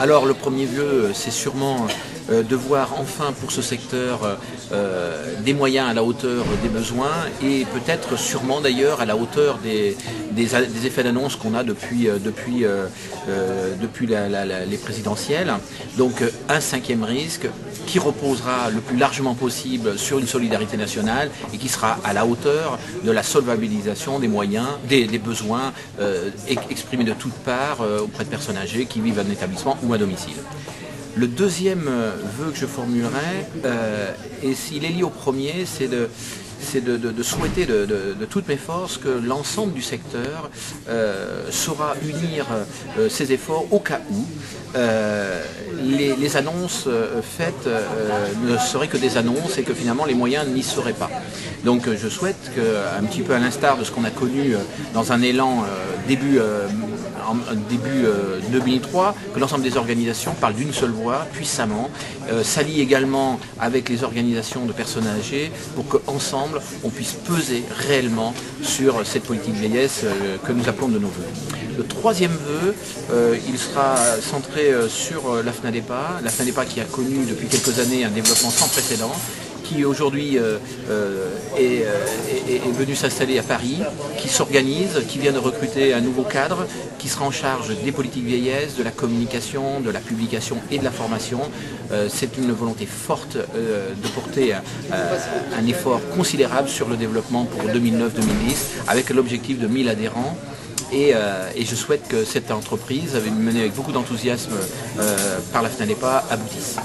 Alors le premier vœu, c'est sûrement de voir enfin pour ce secteur des moyens à la hauteur des besoins et peut-être sûrement d'ailleurs à la hauteur des effets d'annonce qu'on a depuis les présidentielles. Donc un cinquième risque qui reposera le plus largement possible sur une solidarité nationale et qui sera à la hauteur de la solvabilisation des moyens, des besoins exprimés de toutes parts auprès de personnes âgées qui vivent en établissement ou à domicile. Le deuxième vœu que je formulerai, et s'il est lié au premier, c'est de souhaiter de toutes mes forces que l'ensemble du secteur saura unir ses efforts au cas où les annonces faites ne seraient que des annonces et que finalement les moyens n'y seraient pas. Donc je souhaite que, un petit peu à l'instar de ce qu'on a connu dans un élan début 2003, que l'ensemble des organisations parlent d'une seule voix, puissamment, s'allient également avec les organisations de personnes âgées pour qu'ensemble on puisse peser réellement sur cette politique vieillesse que nous appelons de nos voeux. Le troisième vœu, il sera centré sur la FNADEPA, qui a connu depuis quelques années un développement sans précédent, qui aujourd'hui est venu s'installer à Paris, qui s'organise, qui vient de recruter un nouveau cadre, qui sera en charge des politiques vieillesse, de la communication, de la publication et de la formation. C'est une volonté forte de porter un effort considérable sur le développement pour 2009-2010, avec l'objectif de 1000 adhérents. Et je souhaite que cette entreprise, menée avec beaucoup d'enthousiasme par la FNADEPA, aboutisse.